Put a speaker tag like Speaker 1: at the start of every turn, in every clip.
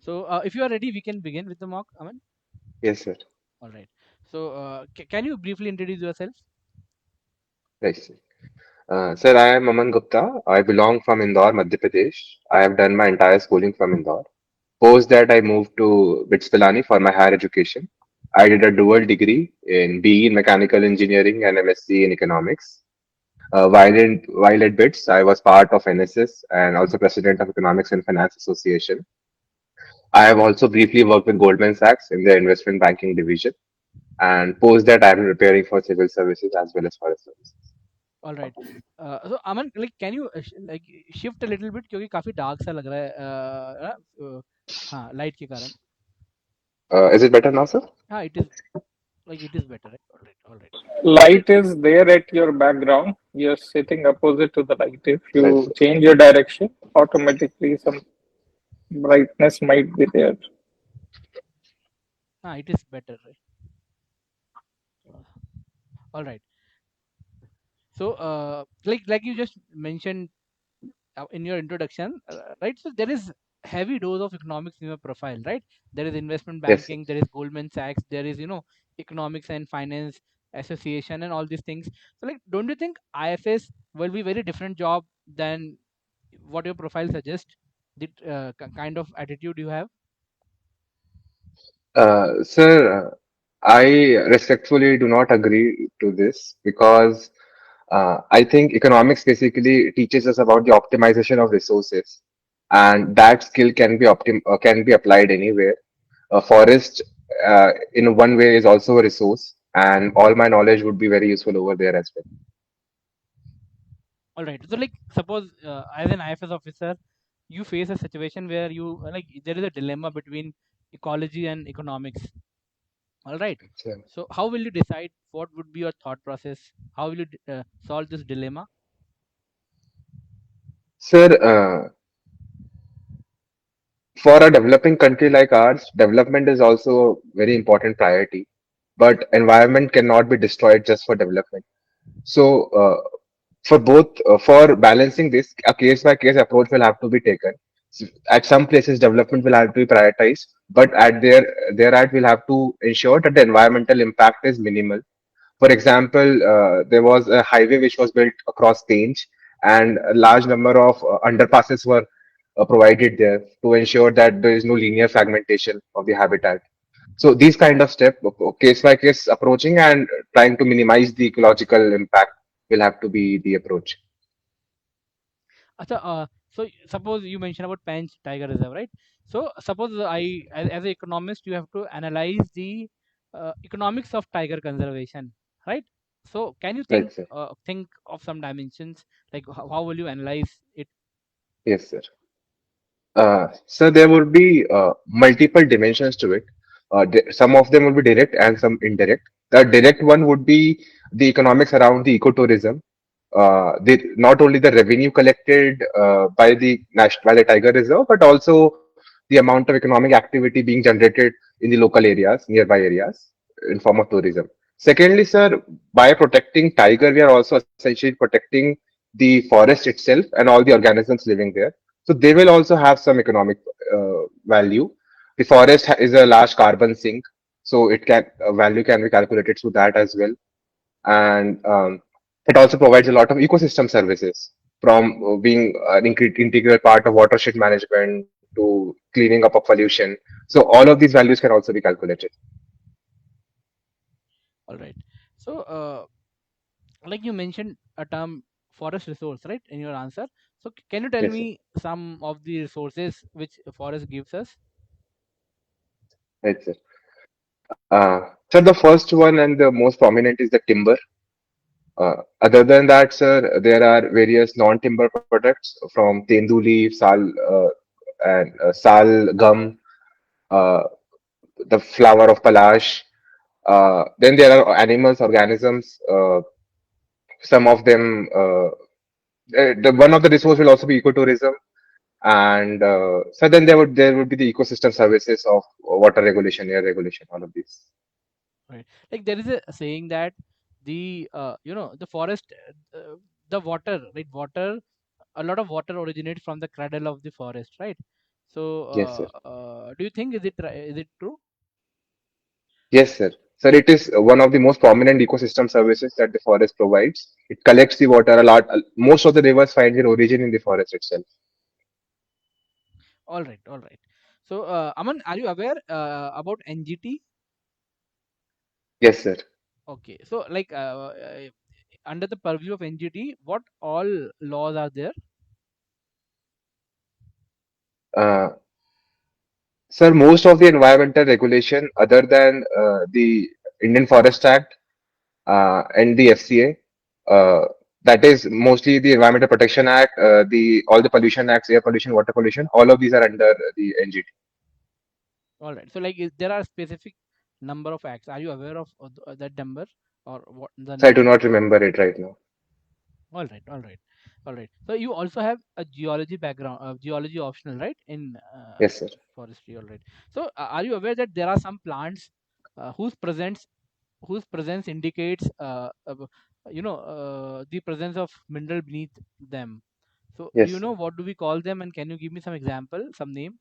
Speaker 1: So if you are ready, we can begin with the mock, Aman.
Speaker 2: Yes, sir.
Speaker 1: All right. So can you briefly introduce yourself?
Speaker 2: Right, sir. Sir, I am Aman Gupta. I belong from Indore, Madhya Pradesh. I have done my entire schooling from Indore. Post that, I moved to BITS Pilani for my higher education. I did a dual degree in BE in Mechanical Engineering and MSc in Economics. While at BITS, I was part of NSS and also president of Economics and Finance Association. I have also briefly worked with Goldman Sachs in their investment banking division. And post that, I am preparing for civil services as well as forest services.
Speaker 1: All right. So Aman, like, can you like shift a little bit क्योंकि काफी dark सा लग रहा है हाँ light के कारण.
Speaker 2: Is it better now, sir?
Speaker 1: हाँ, it is like it is better, right? All right, all right.
Speaker 3: Light is there at your background. You're sitting opposite to the light. If
Speaker 2: Right,
Speaker 3: you
Speaker 2: sir.
Speaker 3: change your direction, automatically some brightness might be there.
Speaker 1: हाँ, it is better, right? All right. So like you just mentioned in your introduction, right? So there is heavy dose of economics in your profile, right? There is investment
Speaker 2: Yes, sir.
Speaker 1: banking, there is Goldman Sachs, there is economics and finance association and all these things. So like, don't you think IFS will be very different job than what your profile suggests? The kind of attitude you have.
Speaker 2: Sir, I respectfully do not agree to this because I think economics basically teaches us about the optimization of resources, and that skill can be applied anywhere. A forest, in one way, is also a resource, and all my knowledge would be very useful over there as well.
Speaker 1: All right. So like, suppose as an IFS officer, you face a situation where you like there is a dilemma between ecology and economics. All right.
Speaker 2: Sure.
Speaker 1: So how will you decide? What would be your thought process? How will you solve this dilemma?
Speaker 2: Sir, for a developing country like ours, development is also a very important priority. But environment cannot be destroyed just for development. So, for balancing this, a case by case approach will have to be taken. At some places, development will have to be prioritized, but thereat we'll have to ensure that the environmental impact is minimal. For example, there was a highway which was built across Pench, and a large number of underpasses were provided there to ensure that there is no linear fragmentation of the habitat. So these kind of step, case by case approaching and trying to minimize the ecological impact will have to be the approach.
Speaker 1: So suppose you mentioned about Pench Tiger Reserve, right? So suppose as an economist, you have to analyze the economics of tiger conservation, right? So can you
Speaker 2: Right, sir.
Speaker 1: think of some dimensions, like how will you analyze it?
Speaker 2: Yes, sir. So there would be multiple dimensions to it. Some of them will be direct and some indirect. The direct one would be the economics around the ecotourism. Not only the revenue collected by the tiger reserve, but also the amount of economic activity being generated in the local areas, nearby areas, in form of tourism. Secondly, sir, by protecting tiger, we are also essentially protecting the forest itself and all the organisms living there. So they will also have some economic value. The forest is a large carbon sink, so value can be calculated through that as well. And it also provides a lot of ecosystem services, from being an integral part of watershed management to cleaning up of pollution. So all of these values can also be calculated.
Speaker 1: All right. So like you mentioned a term forest resource, right, in your answer. So can you tell
Speaker 2: Yes, sir.
Speaker 1: me some of the resources which forest gives us?
Speaker 2: Right, sir. So the first one and the most prominent is the timber. Other than that, sir, there are various non-timber products from tendu leaf, sal gum, uh, the flower of palash. Then there are animals, organisms. Some of them, one of the resource will also be ecotourism, and so then there would be the ecosystem services of water regulation, air regulation, all of these.
Speaker 1: Right. Like there is a saying that the forest, the water, right? A lot of water originates from the cradle of the forest, right? So
Speaker 2: Yes, sir.
Speaker 1: Do you think is it true?
Speaker 2: Yes, sir. Sir, it is one of the most prominent ecosystem services that the forest provides. It collects the water a lot. Most of the rivers find their origin in the forest itself.
Speaker 1: All right, all right. So, Aman, are you aware about NGT?
Speaker 2: Yes, sir.
Speaker 1: Okay, so like under the purview of NGT, what all laws are there?
Speaker 2: Uh, Sir, most of the environmental regulation, other than the Indian Forest Act and the FCA, that is mostly the Environmental Protection Act, the all the pollution acts, air pollution, water pollution, all of these are under the NGT.
Speaker 1: All right. So, like, there are specific number of acts. Are you aware of that number or what the
Speaker 2: So I do
Speaker 1: name?
Speaker 2: not remember it right now.
Speaker 1: All right, all right, all right. So you also have a geology background, geology optional, right? In
Speaker 2: Yes, sir.
Speaker 1: forestry, all right. So are you aware that there are some plants whose presence indicates, the presence of mineral beneath them? So do you
Speaker 2: Yes.
Speaker 1: know what do we call them, and can you give me some example, some name?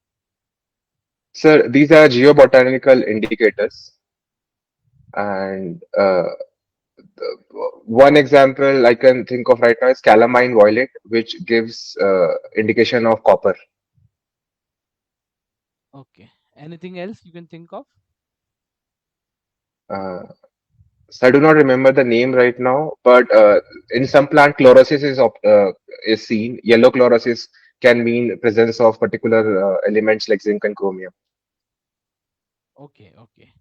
Speaker 2: Sir, these are geobotanical indicators, and one example I can think of right now is calamine violet, which gives indication of copper.
Speaker 1: Okay. Anything else you can think of?
Speaker 2: Uh, So I do not remember the name right now, but in some plant, chlorosis is seen. Yellow chlorosis can mean presence of particular elements like zinc and chromium.
Speaker 1: Okay, okay.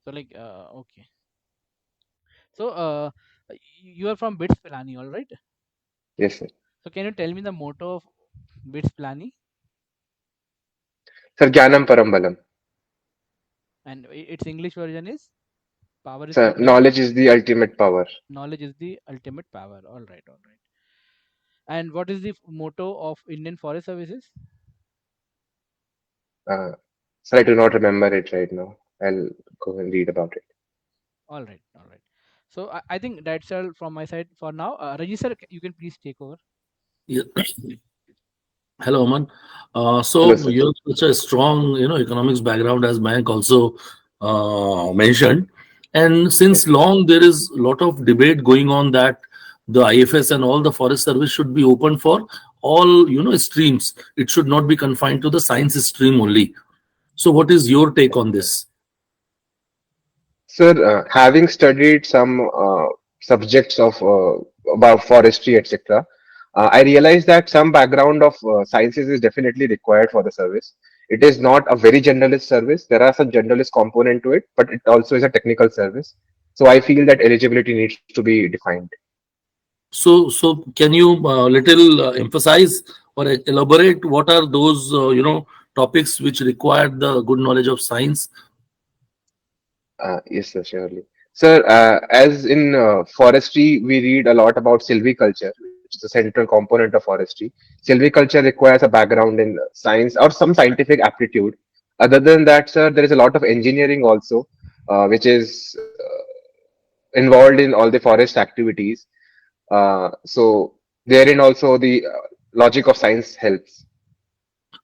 Speaker 1: So like, okay. So you are from Bits Pilani, all right?
Speaker 2: Yes, sir.
Speaker 1: So can you tell me the motto of Bits Pilani?
Speaker 2: Sir, Jnanam Parambalam.
Speaker 1: And its English version is power is
Speaker 2: Sir,
Speaker 1: superior.
Speaker 2: knowledge is the ultimate power.
Speaker 1: Knowledge is the ultimate power. All right, all right. And what is the motto of Indian Forest Services?
Speaker 2: Uh, Sir, I do not remember it right now. I'll go and read about it.
Speaker 1: All right, all right. So I think that's all from my side for now. Raji sir, you can please take over.
Speaker 4: Yeah. Hello, Aman.
Speaker 2: Hello,
Speaker 4: So
Speaker 2: sir.
Speaker 4: you have such a strong, economics background, as Mayank also mentioned. And since
Speaker 2: Yes.
Speaker 4: long there is a lot of debate going on that the IFS and all the forest service should be open for all, streams. It should not be confined to the science stream only. So what is your take on this?
Speaker 2: Sir, having studied some subjects of about forestry, etc., I realized that some background of sciences is definitely required for the service. It is not a very generalist service. There are some generalist component to it, but it also is a technical service. So I feel that eligibility needs to be defined.
Speaker 4: So can you little emphasize or elaborate what are those, topics which require the good knowledge of science?
Speaker 2: Yes, sir, surely. Sir, as in forestry, we read a lot about silviculture, which is a central component of forestry. Silviculture requires a background in science or some scientific aptitude. Other than that, sir, there is a lot of engineering also, which is involved in all the forest activities. So therein also the logic of science helps.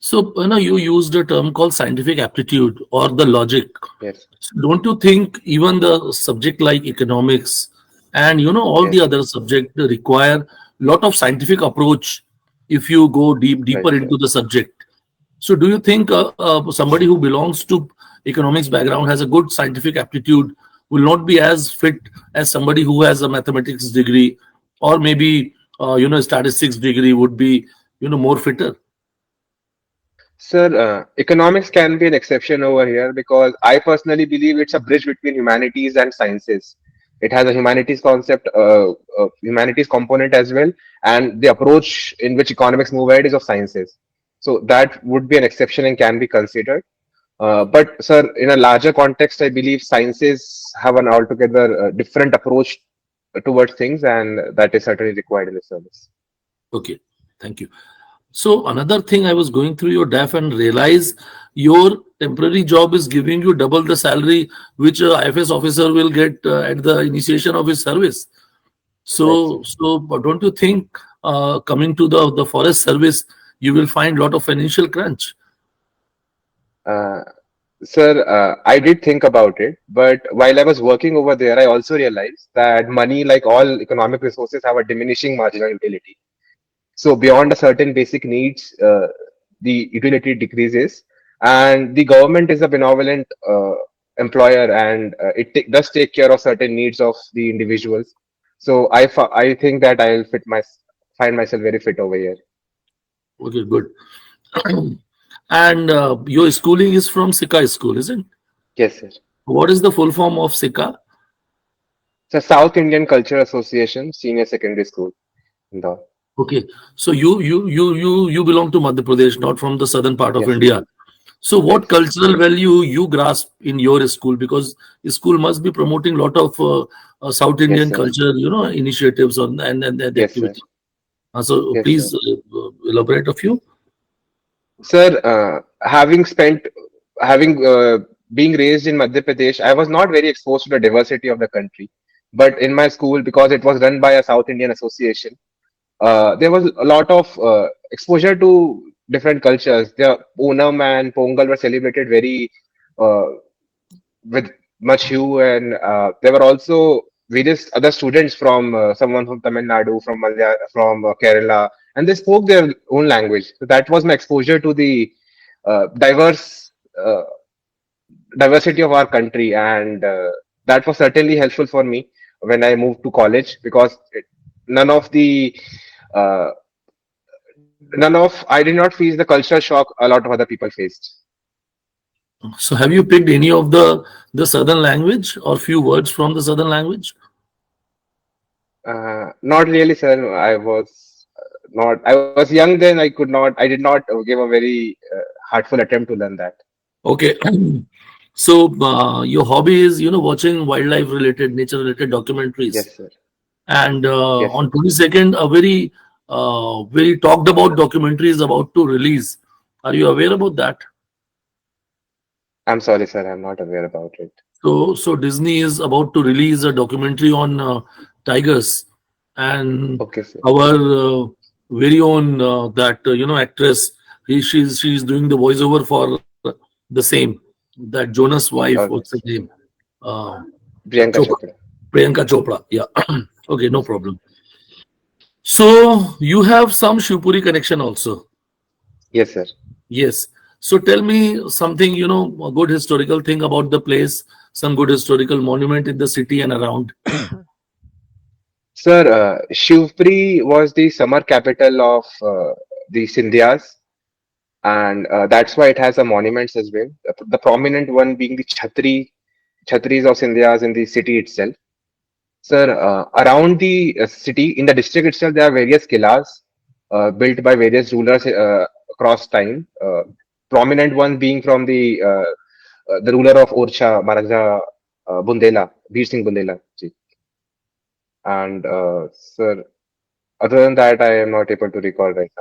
Speaker 4: So, you used a term called scientific aptitude or the logic.
Speaker 2: Yes,
Speaker 4: So don't you think even the subject like economics and all the
Speaker 2: yes,
Speaker 4: other subject require lot of scientific approach if you go deeper
Speaker 2: right, sir.
Speaker 4: into the subject? So do you think somebody who belongs to economics background has a good scientific aptitude will not be as fit as somebody who has a mathematics degree or maybe statistics degree would be more fitter?
Speaker 2: Sir, economics can be an exception over here because I personally believe it's a bridge between humanities and sciences. It has a humanities concept, humanities component as well, and the approach in which economics move ahead is of sciences. So that would be an exception and can be considered. But, sir, in a larger context, I believe sciences have an altogether different approach towards things, and that is certainly required in the service.
Speaker 4: Okay, thank you. So another thing, I was going through your DAF and realized your temporary job is giving you double the salary which a IFS officer will get at the initiation of his service.
Speaker 2: Right, sir.
Speaker 4: But don't you think coming to the forest service, you will find lot of financial crunch?
Speaker 2: Uh, Sir, I did think about it, but while I was working over there, I also realized that money, like all economic resources, have a diminishing marginal utility. So beyond a certain basic needs, the utility decreases, and the government is a benevolent employer, and does take care of certain needs of the individuals. So I think that I'll find myself very fit over here.
Speaker 4: Okay, good. And your schooling is from Sikha school, isn't?
Speaker 2: Yes, sir.
Speaker 4: What is the full form of Sikha?
Speaker 2: It's a South Indian Culture Association Senior Secondary School. Indore.
Speaker 4: Okay, so you belong to Madhya Pradesh, not from the southern part of
Speaker 2: Yes,
Speaker 4: India. So what
Speaker 2: yes,
Speaker 4: cultural value you grasp in your school? Because school must be promoting lot of South
Speaker 2: yes,
Speaker 4: Indian
Speaker 2: sir.
Speaker 4: culture, initiatives on and the
Speaker 2: Yes, sir.
Speaker 4: activity. So
Speaker 2: Yes, sir.
Speaker 4: please elaborate a few.
Speaker 2: Sir, having being raised in Madhya Pradesh, I was not very exposed to the diversity of the country. But in my school, because it was run by a South Indian association, there was a lot of exposure to different cultures. The Onam and Pongal were celebrated very uh, with much hue, and there were also various other students from someone from Tamil Nadu, from Malaya, from Kerala, and they spoke their own language. So that was my exposure to the diverse diversity of our country, and that was certainly helpful for me when I moved to college because none of the uh, I did not face the cultural shock a lot of other people faced.
Speaker 4: So have you picked any of the southern language or few words from the southern language?
Speaker 2: Not really, sir. I was not. I was young then. I could not. I did not give a very heartful attempt to learn that.
Speaker 4: Okay. So your hobby is watching wildlife related, nature related documentaries.
Speaker 2: Yes, sir.
Speaker 4: And
Speaker 2: Yes,
Speaker 4: on
Speaker 2: sir.
Speaker 4: 22nd, a very talked about documentary is about to release. Are you aware about that?
Speaker 2: I'm sorry, sir. I'm not aware about it.
Speaker 4: So Disney is about to release a documentary on tigers, and
Speaker 2: Okay, sir.
Speaker 4: our very own that actress, she's doing the voiceover for the same, that Jonas wife.
Speaker 2: All
Speaker 4: What's
Speaker 2: right.
Speaker 4: her name? Uh,
Speaker 2: Priyanka
Speaker 4: Chopra,
Speaker 2: Chopra.
Speaker 4: Priyanka Chopra. Yeah. Okay, no
Speaker 2: Yes, sir.
Speaker 4: problem. So you have some Shivpuri connection also.
Speaker 2: Yes, sir.
Speaker 4: Yes. So tell me something, a good historical thing about the place, some good historical monument in the city and around.
Speaker 2: Sir, Shivpuri was the summer capital of the Sindhyas, and that's why it has a monuments as well. The prominent one being the Chhatris of Sindhyas in the city itself. Sir, around the city, in the district itself, there are various killas built by various rulers across time. Prominent one being from the ruler of Orcha, Maharaja Bundela, Veer Singh Bundela. Ji. And sir, other than that, I am not able to recall right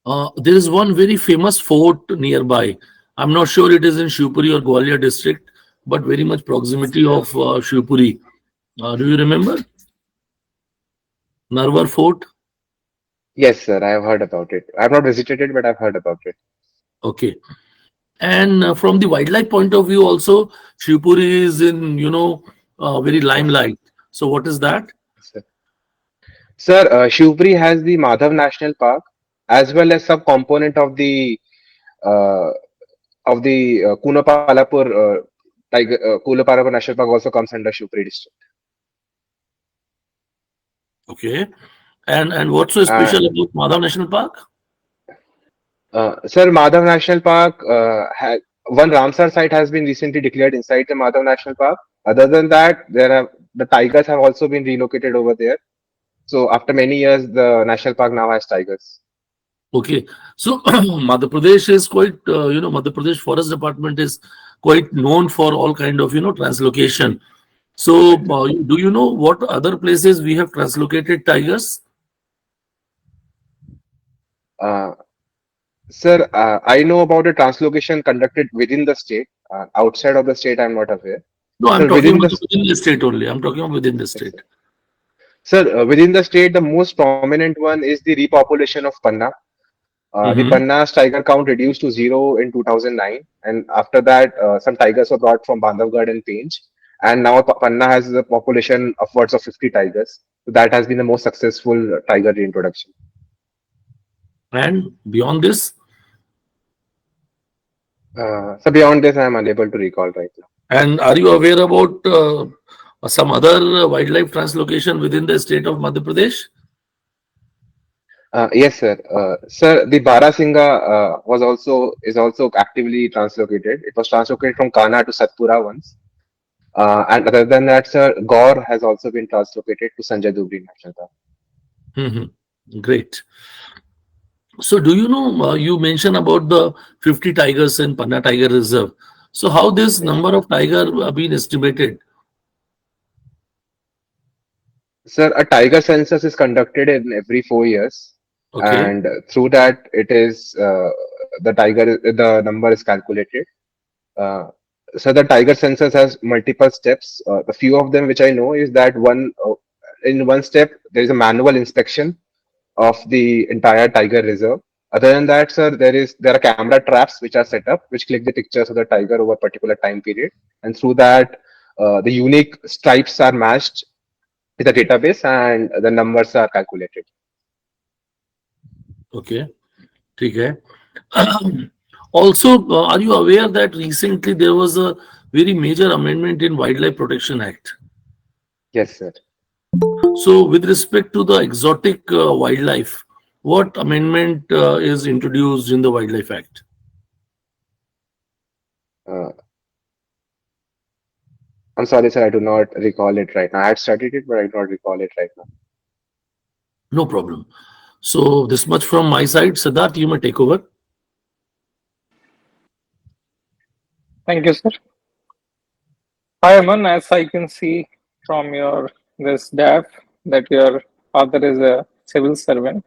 Speaker 2: now.
Speaker 4: There is one very famous fort nearby. I'm not sure it is in Shivpuri or Gwalior district, but very much proximity of Shivpuri. Do you remember Narwar Fort?
Speaker 2: Yes, sir, I have heard about it. I have not visited it, but I've heard about it.
Speaker 4: Okay. And from the wildlife point of view, also Shivpuri is in very
Speaker 2: Yes,
Speaker 4: limelight. So what is that?
Speaker 2: sir. Sir, Shivpuri has the Madhav National Park as well as some component uh, of the Kunapalapur Kunapalapur National Park also comes under Shivpuri district.
Speaker 4: Okay. And what's so
Speaker 2: Uh,
Speaker 4: special about Madhav National Park?
Speaker 2: Sir, Madhav National Park one Ramsar site has been recently declared inside the Madhav National Park. Other than that, the tigers have also been relocated over there. So after many years, the national park now has tigers.
Speaker 4: Okay. So Madhya Pradesh is quite, Madhya Pradesh Forest Department is quite known for all kind of, translocation. So
Speaker 2: Yes, sir.
Speaker 4: do you know what other places we have translocated tigers?
Speaker 2: Uh, Sir, I know about a translocation conducted within the state. Outside of the state, I'm not aware.
Speaker 4: No, I'm
Speaker 2: Sir,
Speaker 4: talking
Speaker 2: within
Speaker 4: about
Speaker 2: the
Speaker 4: within the state only. I'm talking about within the
Speaker 2: yes,
Speaker 4: state.
Speaker 2: sir. Sir, within the state, the most prominent one is the repopulation of Panna. The
Speaker 4: Hmm.
Speaker 2: Panna's tiger count reduced to zero in 2009, and after that, some tigers were brought from Bandhavgarh and Pench, and now Panna has a population upwards of 50 tigers. So that has been the most successful tiger reintroduction.
Speaker 4: And beyond this,
Speaker 2: So beyond this, I am unable to recall right now.
Speaker 4: and are you aware about some other wildlife translocation within the state of Madhya Pradesh?
Speaker 2: Yes, sir. Sir, the Barasinga is also actively translocated. It was translocated from Kana to Satpura once. And other than that, sir, Gaur has also been translocated to Sanjay Dubri National Park.
Speaker 4: Hmm. Great. So, do you know, you mentioned about the 50 tigers in Panna Tiger Reserve. So, how this
Speaker 2: Yes.
Speaker 4: number of tiger are being estimated?
Speaker 2: Sir, a tiger census is conducted in every 4 years,
Speaker 4: Okay.
Speaker 2: and through that, the number is calculated. Uh, so the tiger census has multiple steps. The few of them which I know is that in one step there is a manual inspection of the entire tiger reserve. Other than that, sir, there are camera traps which are set up, which click the pictures of the tiger over a particular time period, and through that, the unique stripes are matched with the database, and the numbers are calculated.
Speaker 4: Okay. ठीक है. Also, are you aware that recently there was a very major amendment in Wildlife Protection Act?
Speaker 2: Yes, sir.
Speaker 4: So, with respect to the exotic wildlife, what amendment is introduced in the Wildlife Act?
Speaker 2: Uh, I'm sorry, sir. I do not recall it right now. I had studied it, but I do not recall it right now.
Speaker 4: No problem. So, this much from my side. Siddharth, you may take over.
Speaker 3: Thank you, sir. Hi, Aman. As I can see from your this DAF that your father is a civil servant.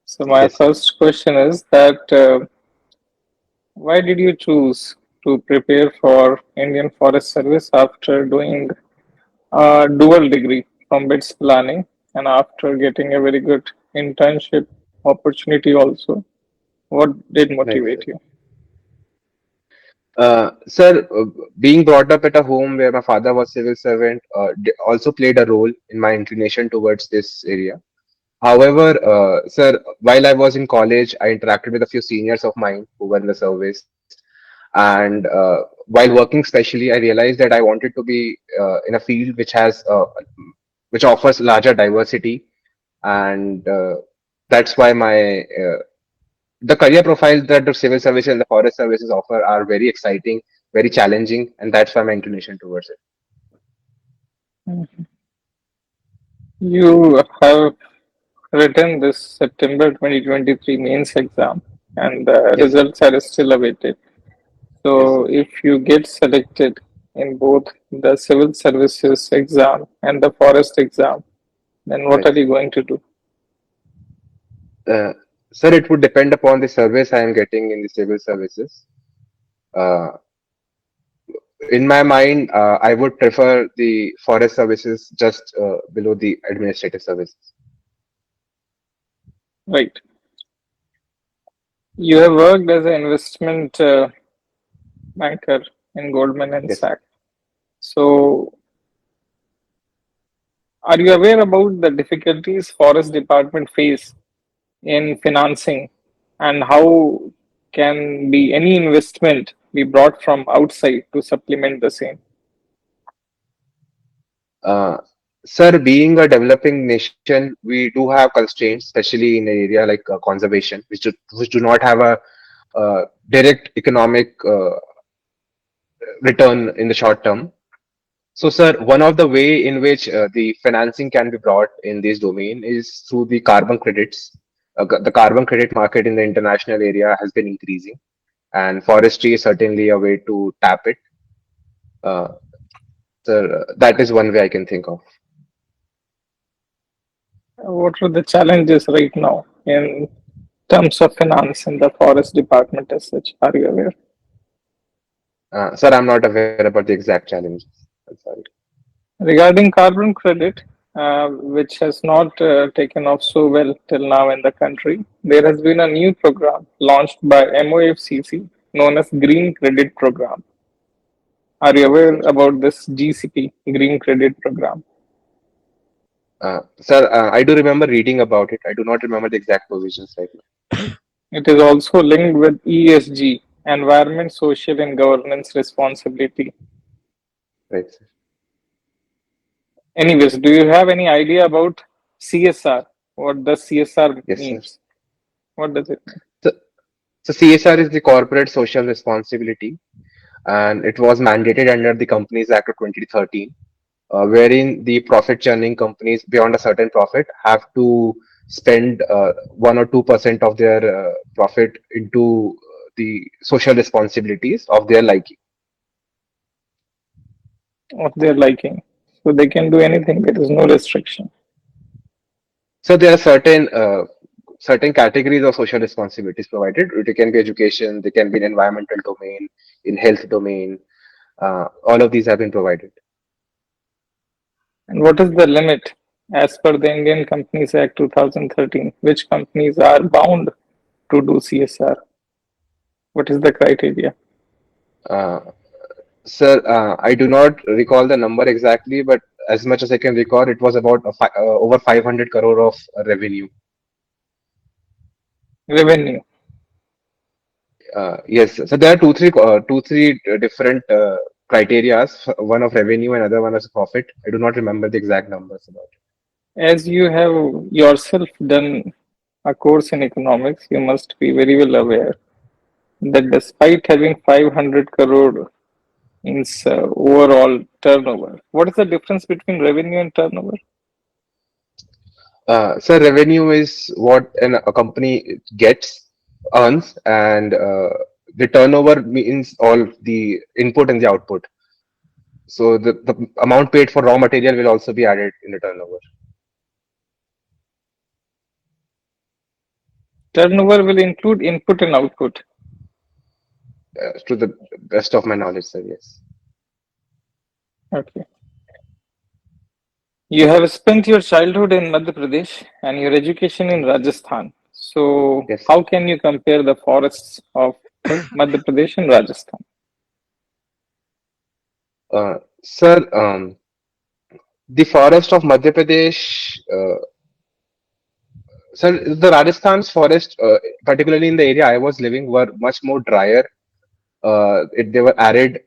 Speaker 3: So my
Speaker 2: Yes, sir.
Speaker 3: first question is that why did you choose to prepare for Indian Forest Service after doing a dual degree from BITS planning and after getting a very good internship opportunity also? What did
Speaker 2: Right,
Speaker 3: motivate
Speaker 2: sir.
Speaker 3: you?
Speaker 2: Sir, being brought up at a home where my father was civil servant also played a role in my inclination towards this area. However, sir, while I was in college, I interacted with a few seniors of mine who were in the service, and while working specially, I realized that I wanted to be in a field which offers larger diversity, and that's why my the career profiles that the civil services and the forest services offer are very exciting, very challenging, and that's why my inclination towards it.
Speaker 3: You have written this September 2023 mains exam and the
Speaker 2: Yes, sir.
Speaker 3: results are still awaited.
Speaker 2: Yes,
Speaker 3: So,
Speaker 2: sir.
Speaker 3: if you get selected in both the civil services exam and the forest exam, then what
Speaker 2: Right,
Speaker 3: are you
Speaker 2: sir.
Speaker 3: going to do?
Speaker 2: Uh, Sir, it would depend upon the service I am getting in the civil services. Uh, in my mind, I would prefer the forest services just below the administrative services.
Speaker 3: Right. You have worked as an investment banker in Goldman and
Speaker 2: Yes, sir.
Speaker 3: Sachs. So, are you aware about the difficulties forest department face in financing and how can be any investment be brought from outside to supplement the same?
Speaker 2: Uh, Sir, being a developing nation, we do have constraints, especially in an area like conservation, which do not have a direct economic return in the short term. So, sir, one of the way in which the financing can be brought in this domain is through the carbon credits. The carbon credit market in the international area has been increasing, and forestry is certainly a way to tap it. Uh, Sir, that is one way I can think of.
Speaker 3: What are the challenges right now in terms of finance in the forest department as such? Are you aware?
Speaker 2: Sir, I'm not aware about the exact challenges. I'm sorry.
Speaker 3: Regarding carbon credit, which has not taken off so well till now in the country, there has been a new program launched by MOFCC known as Green Credit Program. Are you
Speaker 2: Yes,
Speaker 3: aware
Speaker 2: sir.
Speaker 3: about this GCP, Green Credit Program?
Speaker 2: Sir, I do remember reading about it. I do not remember the exact provisions right now.
Speaker 3: It is also linked with ESG, Environment, Social and Governance Responsibility.
Speaker 2: Right, sir.
Speaker 3: Anyways, do you have any idea about CSR? What does CSR
Speaker 2: Yes, sir.
Speaker 3: means? What does it mean?
Speaker 2: So, so CSR is the corporate social responsibility, and it was mandated under the Companies Act of 2013, wherein the profit churning companies beyond a certain profit have to spend 1 or 2% of their profit into the social responsibilities of their liking.
Speaker 3: Of their liking. So they can do anything. There is no restriction.
Speaker 2: So there are certain categories of social responsibilities provided. It can be education, they can be in environmental domain, in health domain. All of these have been provided.
Speaker 3: And what is the limit as per the Indian Companies Act 2013? Which companies are bound to do CSR? What is the criteria?
Speaker 2: Uh, Sir, I do not recall the number exactly, but as much as I can recall, it was about over 500 crore of revenue.
Speaker 3: Revenue.
Speaker 2: Yes, so there are two, three different criterias. One of revenue and other one is profit. I do not remember the exact numbers about
Speaker 3: As you have yourself done a course in economics, you must be very well aware that despite having 500 crore in overall turnover, what is the difference between revenue and turnover?
Speaker 2: So revenue is what a company gets, earns, and the turnover means all the input and the output. So the amount paid for raw material will also be added in the turnover.
Speaker 3: Turnover will include input and output.
Speaker 2: To the best of my knowledge, sir, yes.
Speaker 3: Okay. You have spent your childhood in Madhya Pradesh and your education in Rajasthan. So,
Speaker 2: Yes, sir.
Speaker 3: how can you compare the forests of Madhya Pradesh and Rajasthan?
Speaker 2: Sir, the forest of Madhya Pradesh, sir, the Rajasthan's forest, particularly in the area I was living, were much more drier. They were arid.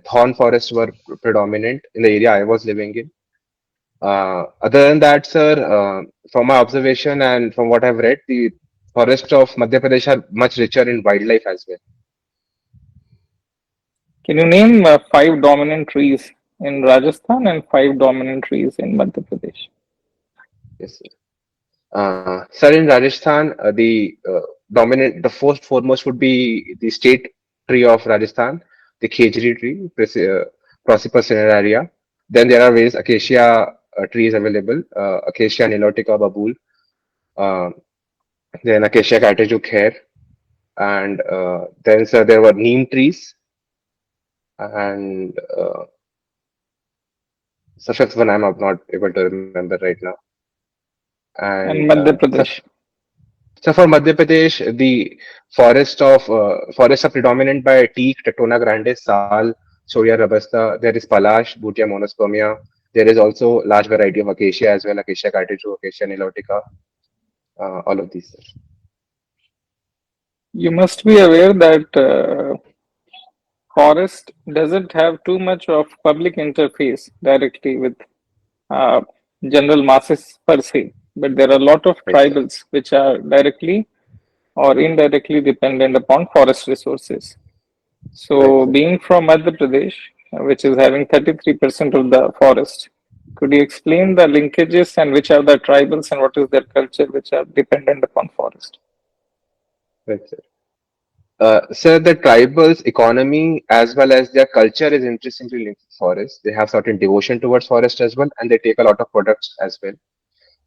Speaker 2: Thorn forests were predominant in the area I was living in. Other than that, sir, from my observation and from what I've read, the forests of Madhya Pradesh are much richer in wildlife as well.
Speaker 3: Can you name five dominant trees in Rajasthan and five dominant trees in Madhya Pradesh?
Speaker 2: Yes, sir. Sir, in Rajasthan, the first foremost would be the state tree of Rajasthan, the khejri tree, Prosopis cineraria. Then there are various acacia trees available, Acacia nilotica babul, uh, then Acacia catechu khair, and then sir, there were neem trees, and so fifth one I'm not able to remember right now.
Speaker 3: And
Speaker 2: And
Speaker 3: Madhya Pradesh.
Speaker 2: so for Madhya Pradesh, the forests are predominant by teak, Tectona grande, sal, Shoya robusta. There is palash, Bhutia monospermia. There is also large variety of acacia as well, Acacia catechu, Acacia nilotica. All of these.
Speaker 3: You must be aware that forest doesn't have too much of public interface directly with uh, general masses per se, but there are a lot of
Speaker 2: Right, sir.
Speaker 3: tribals which are directly or indirectly dependent upon forest resources.
Speaker 2: Right,
Speaker 3: So,
Speaker 2: sir.
Speaker 3: being from Madhya Pradesh, which is having 33% of the forest, could you explain the linkages and which are the tribals and what is their culture which are dependent upon forest?
Speaker 2: Right, sir. Sir, the tribals' economy as well as their culture is interestingly linked to forest. They have certain devotion towards forest as well, and they take a lot of products as well.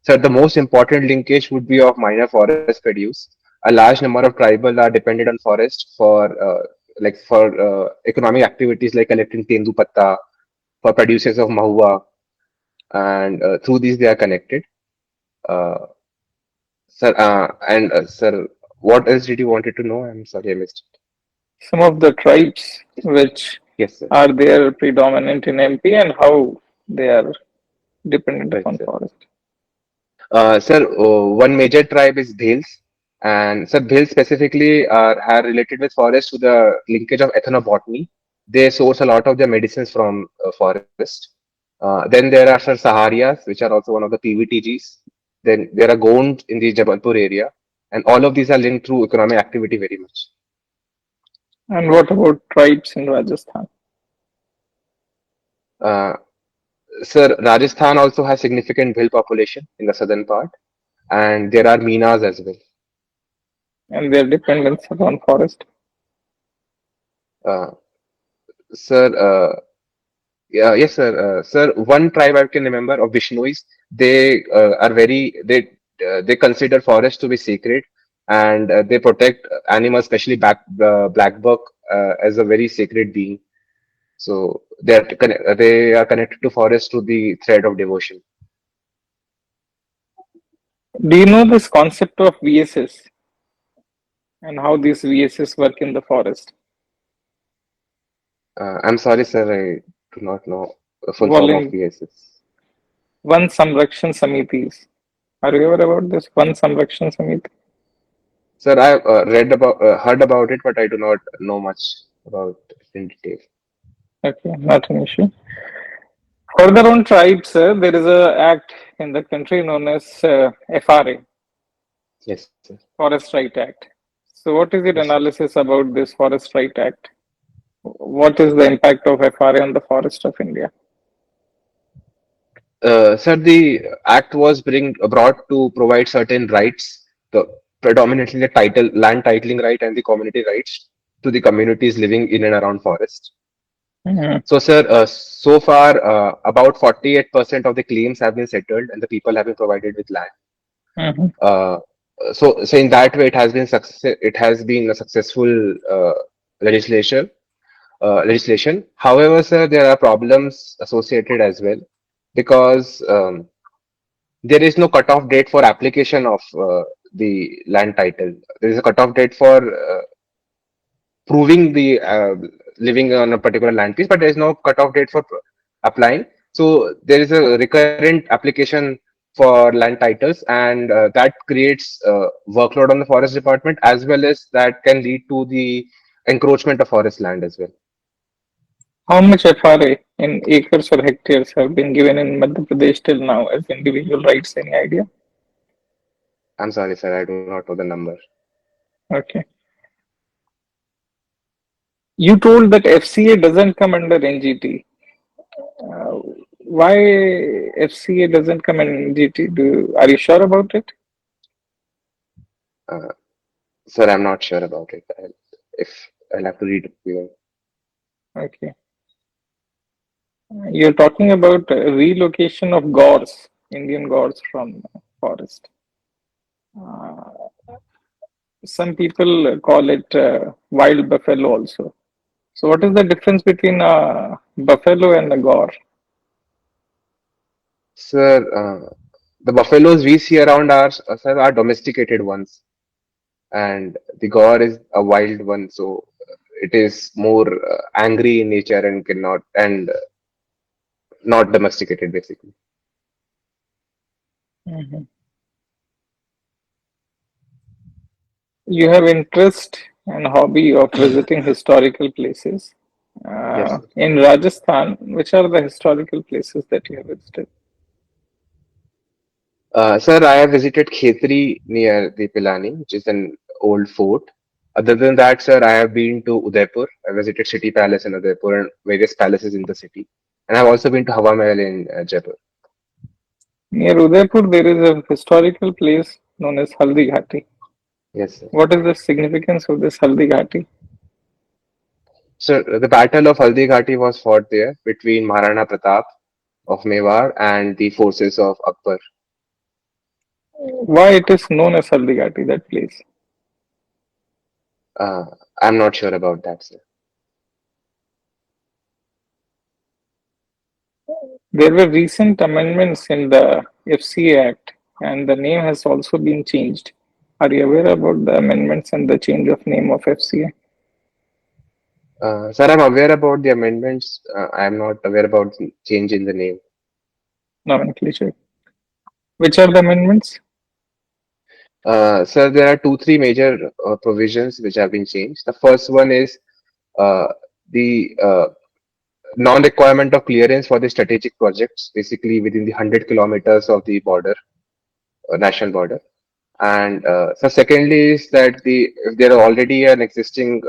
Speaker 2: So the most important linkage would be of minor forest produce. A large number of tribal are dependent on forest for economic activities like collecting tendu patta, for producers of mahua, and through these they are connected. Uh, sir, sir, what else did you wanted to know? I'm sorry, I missed it.
Speaker 3: Some of the tribes which
Speaker 2: Yes, sir.
Speaker 3: are there predominant in MP and how they are dependent
Speaker 2: Right,
Speaker 3: upon
Speaker 2: sir.
Speaker 3: forest.
Speaker 2: Sir, one major tribe is Bhils, and sir, Bhils specifically are related with forest to the linkage of ethnobotany. They source a lot of their medicines from forest. Then there are sir Saharias, which are also one of the PVTGs. Then there are Gonds in the Jabalpur area, and all of these are linked through economic activity very much.
Speaker 3: And what about tribes in Rajasthan?
Speaker 2: Uh, Sir, Rajasthan also has significant Bhil population in the southern part, and there are Meenas as well.
Speaker 3: And their dependence upon forest.
Speaker 2: Uh, Sir, yeah, yes, sir. Sir, one tribe I can remember of Vishnuis, they are very they consider forest to be sacred, and they protect animals, especially black buck, as a very sacred being. So they are connected to forest through the thread of devotion.
Speaker 3: Do you know this concept of VSS and how these VSS work in the forest?
Speaker 2: I'm sorry, sir, I do not know the full form of
Speaker 3: Volun
Speaker 2: VSS.
Speaker 3: One Samrakshan Samitis. Are you aware about this One Samrakshan Samiti?
Speaker 2: Sir, I've heard about it, but I do not know much about it in detail.
Speaker 3: Okay, not an issue. For their own tribes, there is a act in the country known as FRA,
Speaker 2: Yes, sir.
Speaker 3: Forest Right Act. So, what is your
Speaker 2: Yes, sir.
Speaker 3: analysis about this Forest Right Act? What is the impact of FRA on the forest of India?
Speaker 2: Sir, the act was brought to provide certain rights, the predominantly the land titling right and the community rights to the communities living in and around forest.
Speaker 3: Mhm,
Speaker 2: So, sir, so far about 48% of the claims have been settled and the people have been provided with land.
Speaker 3: mhm.
Speaker 2: Uh, so in that way, it has been success. It has been a successful legislation. Legislation. However, sir, there are problems associated as well because there is no cutoff date for application of the land title. There is a cutoff date for proving the living on a particular land piece, but there is no cutoff date for applying. So there is a recurrent application for land titles, and that creates workload on the forest department as well as that can lead to the encroachment of forest land as well.
Speaker 3: How much FRA in acres or hectares have been given in Madhya Pradesh till now as individual rights? Any idea?
Speaker 2: I'm sorry, sir, I do not know the number.
Speaker 3: Okay. You told that FCA doesn't come under NGT. Uh, why FCA doesn't come in NGT? Are you sure about it?
Speaker 2: Uh, Sir, I'm not sure about it. If I'll have to read it.
Speaker 3: Okay. You're talking about relocation of gores, Indian gores from forest. Uh, some people call it wild buffalo also. So, what is the difference between a buffalo and a gore?
Speaker 2: Sir, the buffaloes we see around sir, are domesticated ones, and the gaur is a wild one, so it is more angry in nature and cannot and not domesticated basically.
Speaker 3: Mhm. You have interest and hobby of visiting historical places.
Speaker 2: Yes, sir.
Speaker 3: In Rajasthan, which are the historical places that you have visited?
Speaker 2: Sir, I have visited Khetri near the Pilani, which is an old fort. Other than that, sir, I have been to Udaipur. I visited City Palace in Udaipur and various palaces in the city. And I've also been to Hawa Mahal in Jaipur.
Speaker 3: Near Udaipur, there is a historical place known as Haldi Ghati.
Speaker 2: Yes, sir.
Speaker 3: What is the significance of this Haldi Ghati?
Speaker 2: So the Battle of Haldi Ghati was fought there between Maharana Pratap of Mewar and the forces of Akbar.
Speaker 3: Why it is known as Haldi Ghati, that place?
Speaker 2: Uh, I'm not sure about that, sir.
Speaker 3: There were recent amendments in the FCA Act, and the name has also been changed. Are you aware about the amendments and the change of name of FCA?
Speaker 2: Sir, I'm aware about the amendments. I'm not aware about the change in the name.
Speaker 3: Nomenclature. Which are the amendments?
Speaker 2: Sir, there are three major provisions which have been changed. The first one is uh, the non-requirement of clearance for the strategic projects, basically within the 100 kilometers of the border, national border. And so secondly is that if there are already an existing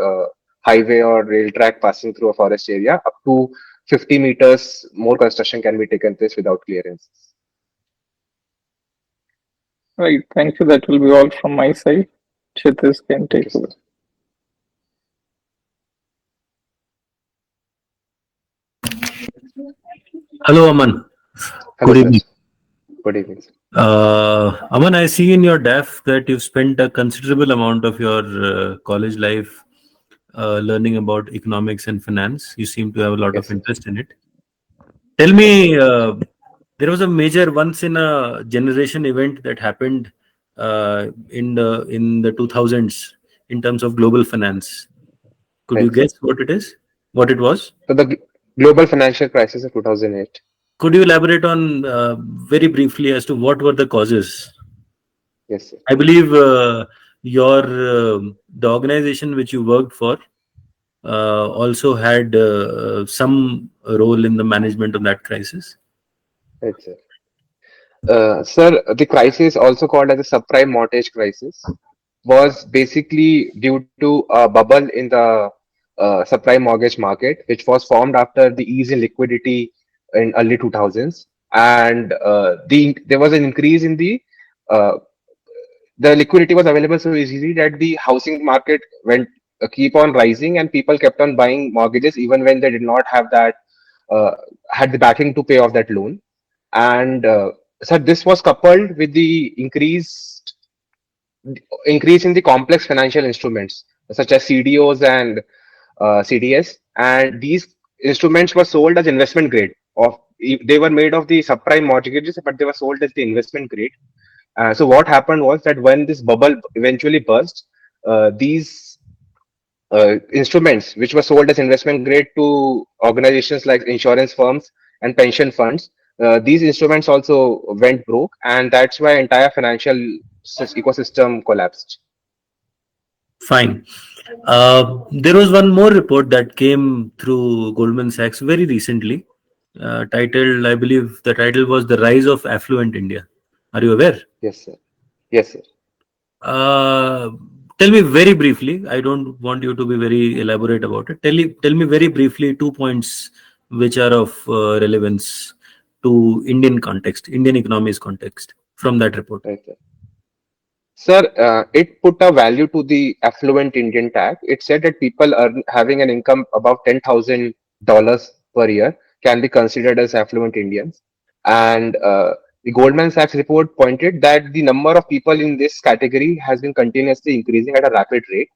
Speaker 2: highway or rail track passing through a forest area, up to 50 meters more construction can be taken place without clearance.
Speaker 3: Right, thank you. That will be all from my side. Kshitij can
Speaker 2: Thank you,
Speaker 3: take
Speaker 2: sir.
Speaker 3: over.
Speaker 5: Hello, Aman.
Speaker 2: Hello,
Speaker 5: Good
Speaker 2: sir.
Speaker 5: evening.
Speaker 2: Good evening, sir.
Speaker 5: Aman, I see in your DAF that you've spent a considerable amount of your college life learning about economics and finance. You seem to have a lot
Speaker 2: Yes,
Speaker 5: of
Speaker 2: sir.
Speaker 5: interest in it. Tell me, there was a major once in a generation event that happened in the 2000s in terms of global finance. Could you
Speaker 2: Right, sir.
Speaker 5: guess what it is? What it was?
Speaker 2: So the global financial crisis of 2008.
Speaker 5: Could you elaborate on very briefly as to what were the causes?
Speaker 2: Yes, sir.
Speaker 5: I believe your the organization which you worked for also had some role in the management of that crisis.
Speaker 2: Right, sir. Sir, the crisis, also called as a subprime mortgage crisis, was basically due to a bubble in the subprime mortgage market, which was formed after the ease in liquidity in early 2000s, and there was an increase in uh, the liquidity was available so easily that the housing market went keep on rising, and people kept on buying mortgages even when they did not have that uh, had the backing to pay off that loan. And so this was coupled with the increase in the complex financial instruments such as CDOs and CDS, and these instruments were sold as investment grade. They were made of the subprime mortgages, but they were sold as the investment grade. So what happened was that when this bubble eventually burst, these instruments which were sold as investment grade to organizations like insurance firms and pension funds, these instruments also went broke, and that's why entire financial ecosystem collapsed.
Speaker 5: Fine. There was one more report that came through Goldman Sachs very recently, titled, I believe the title was "The Rise of Affluent India." Are you aware?
Speaker 2: Yes, sir. Yes, sir.
Speaker 5: Uh, Tell me very briefly. I don't want you to be very elaborate about it. Tell me very briefly 2 points which are of relevance to Indian context, Indian economy's context from that report.
Speaker 2: Right, sir. Sir, it put a value to the affluent Indian tag. It said that people having an income above $10,000 per year can be considered as affluent Indians. And the Goldman Sachs report pointed that the number of people in this category has been continuously increasing at a rapid rate.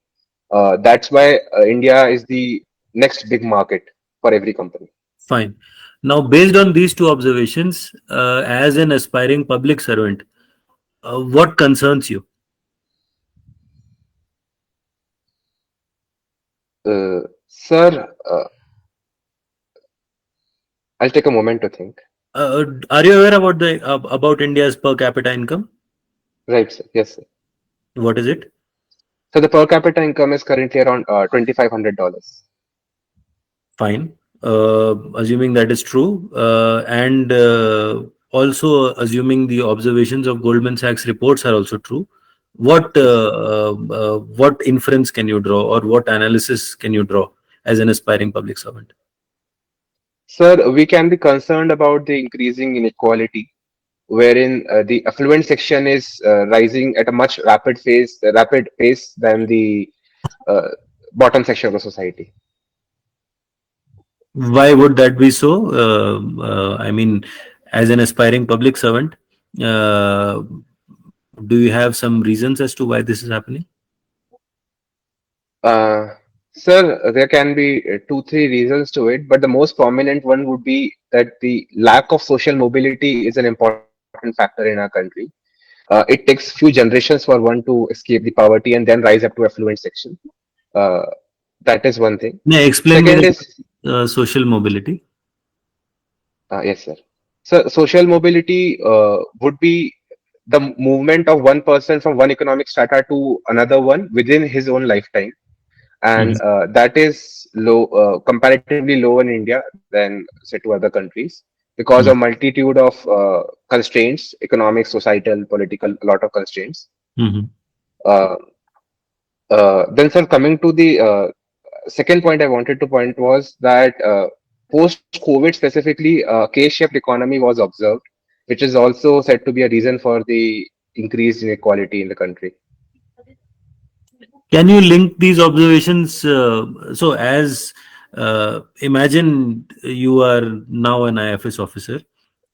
Speaker 2: That's why India is the next big market for every company.
Speaker 5: Fine. Now, based on these two observations, as an aspiring public servant, what concerns you?
Speaker 2: Sir, I'll take a moment to think.
Speaker 5: Are you aware about about India's per capita income?
Speaker 2: Right, sir. Yes, sir.
Speaker 5: What is it?
Speaker 2: So the per capita income is currently around $2,500.
Speaker 5: Fine. Assuming that is true, and also assuming the observations of Goldman Sachs reports are also true, what inference can you draw, or what analysis can you draw as an aspiring public servant?
Speaker 2: Sir, we can be concerned about the increasing inequality, wherein the affluent section is rising at a much rapid pace than the uh, bottom section of the society.
Speaker 5: Why would that be so? I mean, as an aspiring public servant, uh, do you have some reasons as to why this is happening?
Speaker 2: Uh, Sir, there can be two, three reasons to it, but the most prominent one would be that the lack of social mobility is an important factor in our country. It takes few generations for one to escape the poverty and then rise up to affluent section. Uh, that is one thing.
Speaker 5: May explain me
Speaker 2: Second is,
Speaker 5: the social mobility.
Speaker 2: yes, sir. So social mobility would be the movement of one person from one economic strata to another one within his own lifetime, and
Speaker 5: Mhm.
Speaker 2: that is low, comparatively low in India than say to other countries because of
Speaker 5: Mhm.
Speaker 2: multitude of constraints, economic, societal, political, a lot of constraints.
Speaker 5: Mhm.
Speaker 2: Uh, then, sir, coming to the second point I wanted to point was that post COVID specifically, K-shaped economy was observed, which is also said to be a reason for the increased inequality in the country.
Speaker 5: Can you link these observations? So, as imagine you are now an IFS officer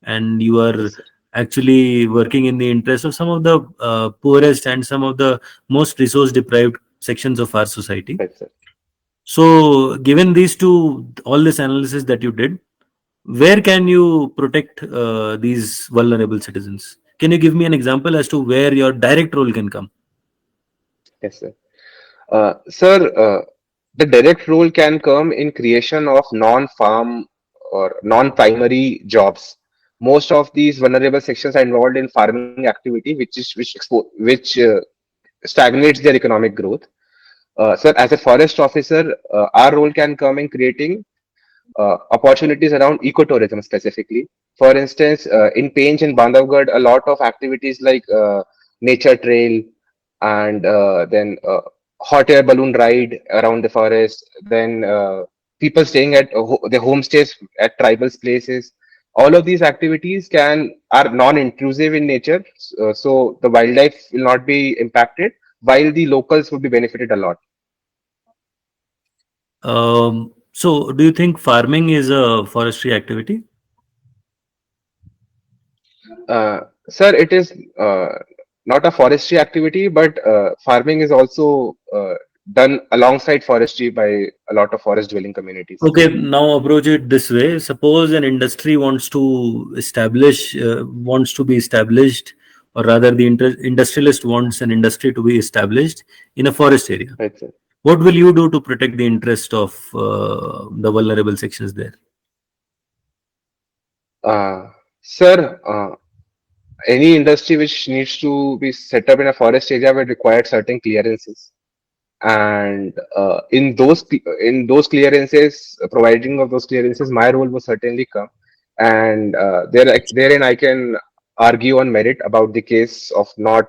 Speaker 5: and you
Speaker 2: Yes,
Speaker 5: are
Speaker 2: sir.
Speaker 5: actually working in the interest of some of the poorest and some of the most resource deprived sections of our society.
Speaker 2: Right, sir.
Speaker 5: So, given these two, all this analysis that you did, where can you protect these vulnerable citizens? Can you give me an example as to where your direct role can come?
Speaker 2: Yes, sir. Sir, the direct role can come in creation of non-farm or non-primary jobs. Most of these vulnerable sections are involved in farming activity, which stagnates their economic growth. Sir, as a forest officer, our role can come in creating opportunities around ecotourism specifically. For instance, in Pench and Bandhavgarh, a lot of activities like nature trail and then hot air balloon ride around the forest, then people staying at their homestays at tribal places. All of these activities can are non-intrusive in nature, so the wildlife will not be impacted, while the locals would be benefited a lot.
Speaker 5: So, do you think farming is a forestry activity?
Speaker 2: Sir, it is not a forestry activity, but farming is also done alongside forestry by a lot of forest dwelling communities.
Speaker 5: Okay, now approach it this way. Suppose an industry wants to be established, or rather, the industrialist wants an industry to be established in a forest area.
Speaker 2: Right, sir.
Speaker 5: What will you do to protect the interest of the vulnerable sections there?
Speaker 2: Sir, any industry which needs to be set up in a forest area will require certain clearances, and in those clearances, providing of those clearances, my role will certainly come, and therein I can argue on merit about the case of not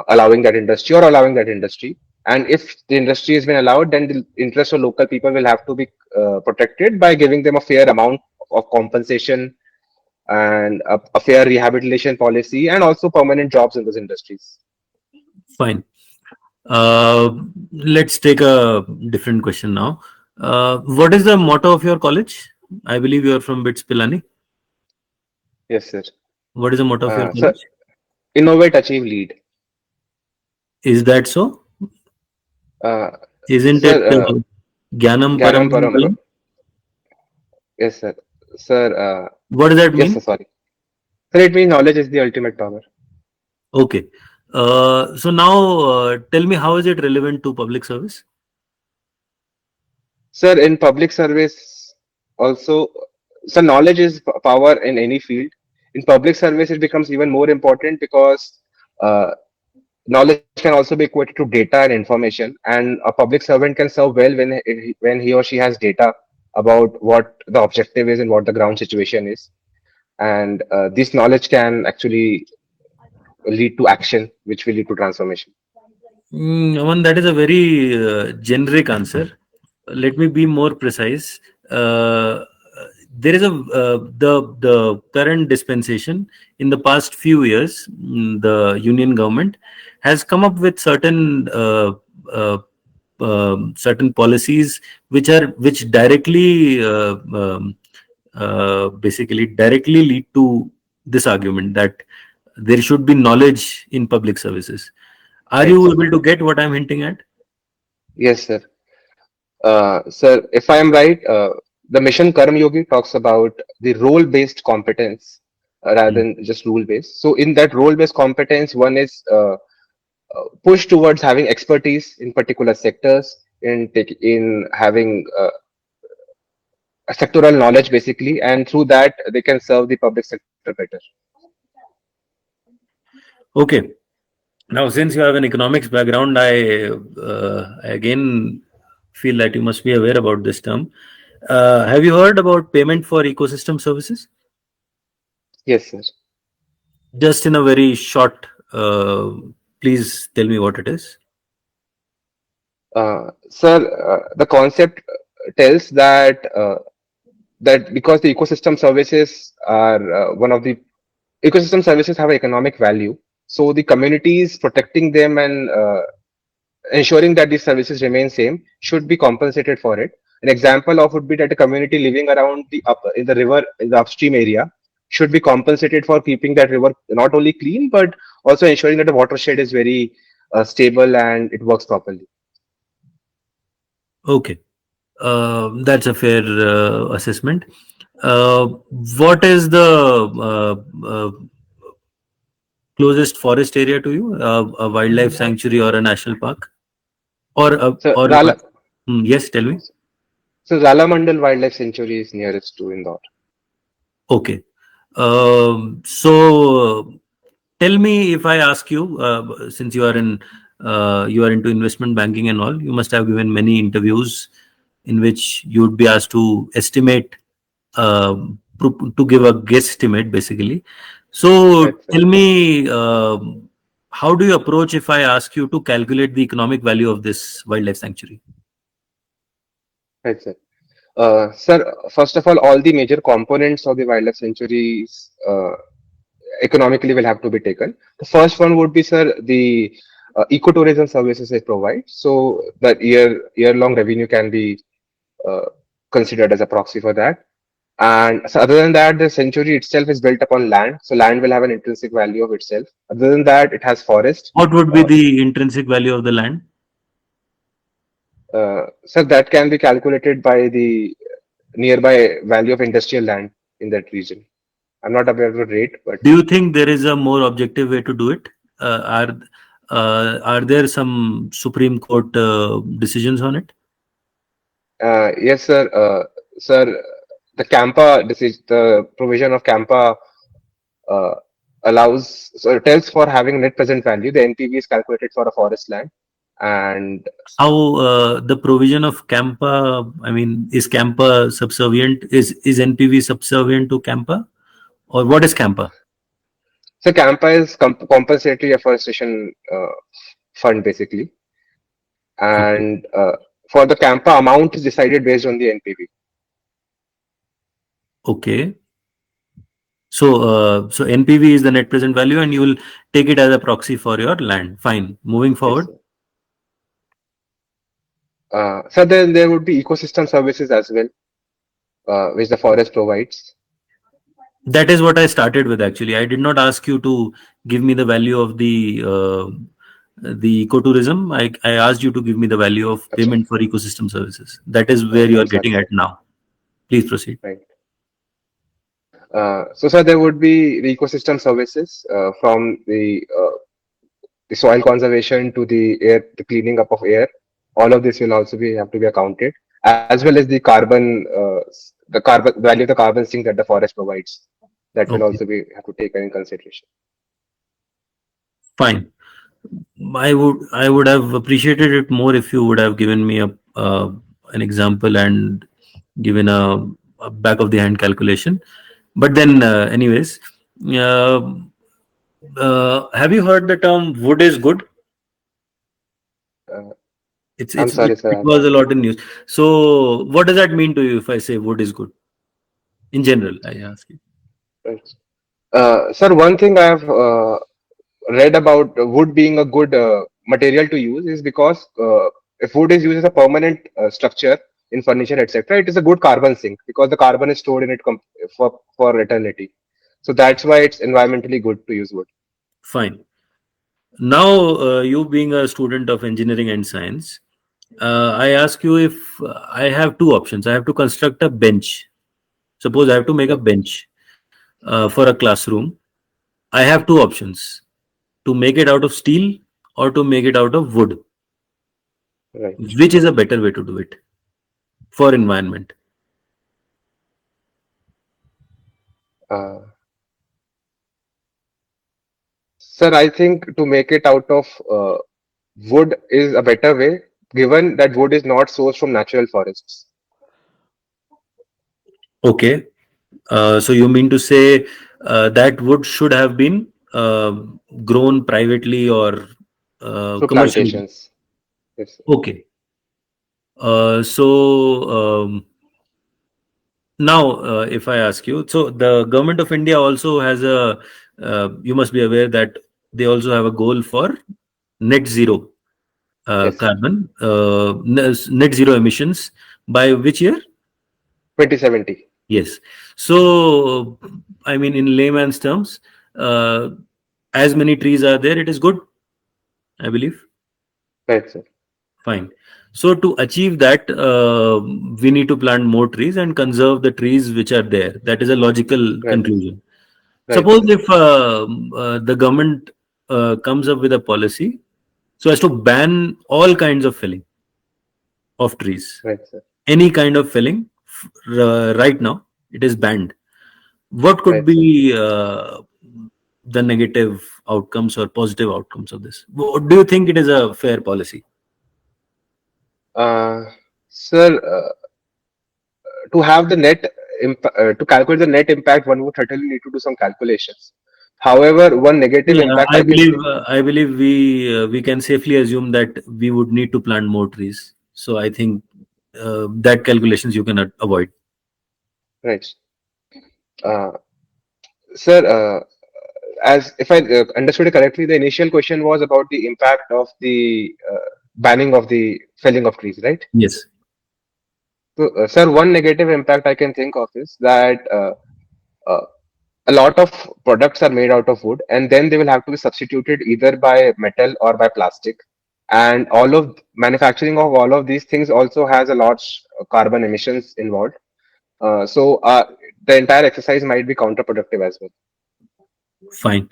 Speaker 2: allowing that industry or allowing that industry. And if the industry has been allowed, then the interest of local people will have to be protected by giving them a fair amount of compensation and a fair rehabilitation policy and also permanent jobs in those industries.
Speaker 5: Fine. Let's take a different question now. What is the motto of your college? I believe you are from BITS Pilani.
Speaker 2: Yes, sir.
Speaker 5: What is the motto of your
Speaker 2: So
Speaker 5: college?
Speaker 2: innovate, achieve, lead.
Speaker 5: Is that so?
Speaker 2: Uh,
Speaker 5: Isn't
Speaker 2: sir,
Speaker 5: it Jnanam
Speaker 2: Gyanam
Speaker 5: Param
Speaker 2: Param.
Speaker 5: Balam?
Speaker 2: Yes, sir. Sir,
Speaker 5: What does that
Speaker 2: yes, sir.
Speaker 5: mean?
Speaker 2: Sorry. Sir, it means knowledge is the ultimate power.
Speaker 5: Okay. So now tell me, how is it relevant to public service?
Speaker 2: Sir, in public service, also, so knowledge is power in any field. In public service, it becomes even more important because uh, knowledge can also be equated to data and information, and a public servant can serve well when he or she has data about what the objective is and what the ground situation is, and this knowledge can actually lead to action, which will lead to transformation.
Speaker 5: Aman, that is a very generic answer. Let me be more precise. There is the current dispensation in the past few years. The union government has come up with uh, certain policies which directly basically directly lead to this argument that there should be knowledge in public services. Are
Speaker 2: Right,
Speaker 5: you
Speaker 2: sir.
Speaker 5: able to get what I'm hinting at?
Speaker 2: Yes, sir. Sir, if I am right, the mission Karm Yogi talks about the role-based competence rather
Speaker 5: Mm.
Speaker 2: than just rule-based. So in that role-based competence, one is push towards having expertise in particular sectors, in having a sectoral knowledge basically, and through that they can serve the public sector better.
Speaker 5: Okay. Now, since you have an economics background, I again feel that you must be aware about this term. Have you heard about payment for ecosystem services?
Speaker 2: Yes, sir.
Speaker 5: Just in a very short, please tell me what it is.
Speaker 2: Sir, the concept tells that because the ecosystem services are one of the ecosystem services have economic value, so the communities protecting them and ensuring that these services remain same should be compensated for it. An example of would be that a community living around the up in the river in the upstream area should be compensated for keeping that river not only clean but also ensuring that the watershed is very stable and it works properly.
Speaker 5: Okay, that's a fair assessment. Uh, what is the closest forest area to you? A wildlife sanctuary or a national park? Or
Speaker 2: So
Speaker 5: or
Speaker 2: Rala,
Speaker 5: yes, tell me.
Speaker 2: so Ralamandal Wildlife Sanctuary is nearest to Indore.
Speaker 5: Okay. So tell me, if I ask you, since you are into investment banking and all, you must have given many interviews in which you would be asked to estimate, to give a guesstimate, basically. So
Speaker 2: Right, sir.
Speaker 5: tell me, how do you approach if I ask you to calculate the economic value of this wildlife sanctuary?
Speaker 2: Right, sir. Sir, first of all the major components of the wildlife sanctuaries economically will have to be taken. The first one would be, sir, the ecotourism services it provides. So that year-long revenue can be uh, considered as a proxy for that. And so other than that, the sanctuary itself is built upon land. So land will have an intrinsic value of itself. Other than that, it has forest.
Speaker 5: What would be
Speaker 2: Uh,
Speaker 5: the intrinsic value of the land?
Speaker 2: so that can be calculated by the nearby value of industrial land in that region. I'm not aware of the rate, but
Speaker 5: Do you think there is a more objective way to do it? Are there some Supreme Court decisions on it?
Speaker 2: yes, sir. Sir, the provision of Campa uh, allows, so it tells for having net present value. The NPV is calculated for a forest land, and
Speaker 5: How the provision of Campa? I mean, is Campa subservient? Is NPV subservient to Campa, or what is Campa?
Speaker 2: so Campa is compensatory afforestation fund basically,
Speaker 5: Okay.
Speaker 2: and for the Campa amount is decided based on the NPV.
Speaker 5: Okay. So NPV is the net present value, and you will take it as a proxy for your land. Fine. Moving
Speaker 2: Yes,
Speaker 5: forward.
Speaker 2: sir. So then there would be ecosystem services as well, which the forest provides.
Speaker 5: That is what I started with, actually. I did not ask you to give me the value of the ecotourism. I asked you to give me the value of
Speaker 2: Acha.
Speaker 5: payment for ecosystem services. That is where
Speaker 2: Okay,
Speaker 5: you are
Speaker 2: I'm sorry,
Speaker 5: getting
Speaker 2: sir.
Speaker 5: at now. Please proceed.
Speaker 2: Right. So, sir, there would be the ecosystem services from the soil conservation to the air, the cleaning up of air. All of this will also be have to be accounted, as well as the carbon value of the carbon sink that the forest provides. That will
Speaker 5: Okay,
Speaker 2: also be have to take in consideration.
Speaker 5: fine. I would have appreciated it more if you would have given me an example and given a back of the hand calculation. But then, anyways, uh, have you heard the term "wood is good"?
Speaker 2: Uh,
Speaker 5: It's
Speaker 2: I'm
Speaker 5: it's
Speaker 2: sorry,
Speaker 5: it,
Speaker 2: sir.
Speaker 5: it was a lot in news. So, what does that mean to you if I say wood is good? In general, I ask you.
Speaker 2: Right. Sir, one thing I have read about wood being a good material to use is because if wood is used as a permanent structure in furniture, etc., it is a good carbon sink because the carbon is stored in it for eternity. So that's why it's environmentally good to use wood.
Speaker 5: Fine. Now, you being a student of engineering and science, I ask you if I have two options. I have to construct a bench. Suppose I have to make a
Speaker 2: Right.
Speaker 5: bench for a classroom. I have two options: to make it out of steel or to make it out of wood.
Speaker 2: Right.
Speaker 5: Which is a better way to do it for environment?
Speaker 2: Uh, Sir, I think to make it out of wood is a better way, given that wood is not sourced from natural forests.
Speaker 5: Okay. So you mean to say that wood should have been grown privately or
Speaker 2: Through
Speaker 5: commercially?
Speaker 2: plantations. Yes.
Speaker 5: Okay. So now, if I ask you, so the government of India also has a, you must be aware that they also have a goal for net zero
Speaker 2: Yes, sir.
Speaker 5: carbon, net zero emissions by which year?
Speaker 2: 2070.
Speaker 5: Yes. So, I mean, in layman's terms, uh, as many trees are there, it is good, I believe.
Speaker 2: Right, sir.
Speaker 5: Fine. So, to achieve that, we need to plant more trees and conserve the trees which are there. That is a logical
Speaker 2: Right.
Speaker 5: conclusion.
Speaker 2: Right,
Speaker 5: Suppose
Speaker 2: sir.
Speaker 5: if the government comes up with a policy so as to ban all kinds of felling of trees,
Speaker 2: Right, sir.
Speaker 5: any kind of felling, right now, it is banned. What could
Speaker 2: Right, sir.
Speaker 5: be the negative outcomes or positive outcomes of this? Do you think it is a fair policy?
Speaker 2: Uh, Sir, to have the to calculate the net impact, one would certainly need to do some calculations. However, one negative
Speaker 5: Yeah,
Speaker 2: impact I can think.
Speaker 5: I believe we can safely assume that we would need to plant more trees. So I think that calculations you cannot avoid.
Speaker 2: Right. Uh, Sir, as if I understood it correctly, the initial question was about the impact of the banning of the felling of trees, right?
Speaker 5: Yes.
Speaker 2: So, sir, one negative impact I can think of is that uh, a lot of products are made out of wood, and then they will have to be substituted either by metal or by plastic. And all of manufacturing of all of these things also has a large carbon emissions involved. So the entire exercise might be counterproductive as well.
Speaker 5: Fine.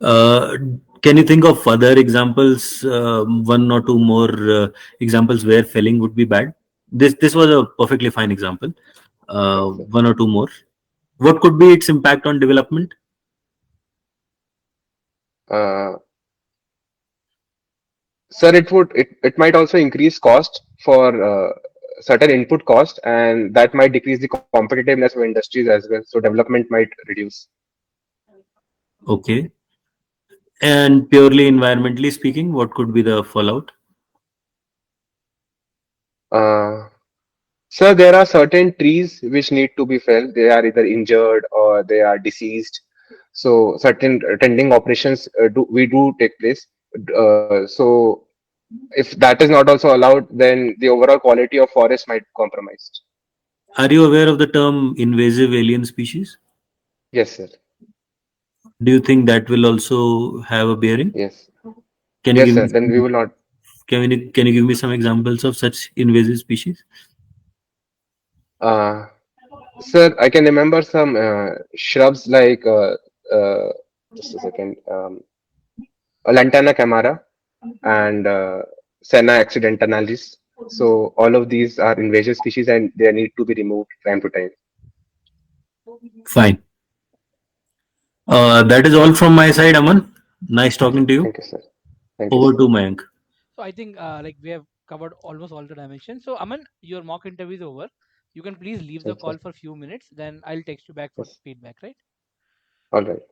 Speaker 5: Uh, can you think of other examples, one or two more examples where felling would be bad? This was a perfectly fine example.
Speaker 2: Right, sir.
Speaker 5: One or two more. What could be its impact on development?
Speaker 2: Uh, Sir, it might also increase cost for certain input cost, and that might decrease the competitiveness of industries as well. So development might reduce.
Speaker 5: Okay. And purely environmentally speaking, what could be the fallout?
Speaker 2: Uh, Sir, there are certain trees which need to be felled. They are either injured or they are deceased. So certain tending operations do take place. So if that is not also allowed, then the overall quality of forest might be compromised.
Speaker 5: Are you aware of the term invasive alien species?
Speaker 2: Yes, sir.
Speaker 5: Do you think that will also have a bearing?
Speaker 2: Yes.
Speaker 5: Can you
Speaker 2: Yes,
Speaker 5: give
Speaker 2: sir.
Speaker 5: me
Speaker 2: Then we will not.
Speaker 5: can you give me some examples of such invasive species?
Speaker 2: Uh, Sir, I can remember some shrubs like uh, just a second, Lantana camara and Senna accidentalis. So all of these are invasive species and they need to be removed time to time.
Speaker 5: Fine. That is all from my side, Aman. Nice talking to you.
Speaker 2: Thank you, sir. Thank you,
Speaker 5: Over
Speaker 2: sir.
Speaker 5: to Mayank.
Speaker 1: So I think like we have covered almost all the dimensions. So Aman, your mock interview is over. You can please leave the
Speaker 2: Yes, sir.
Speaker 1: call for a few minutes. Then I'll text you back for
Speaker 2: Yes.
Speaker 1: feedback. Right?
Speaker 2: All right.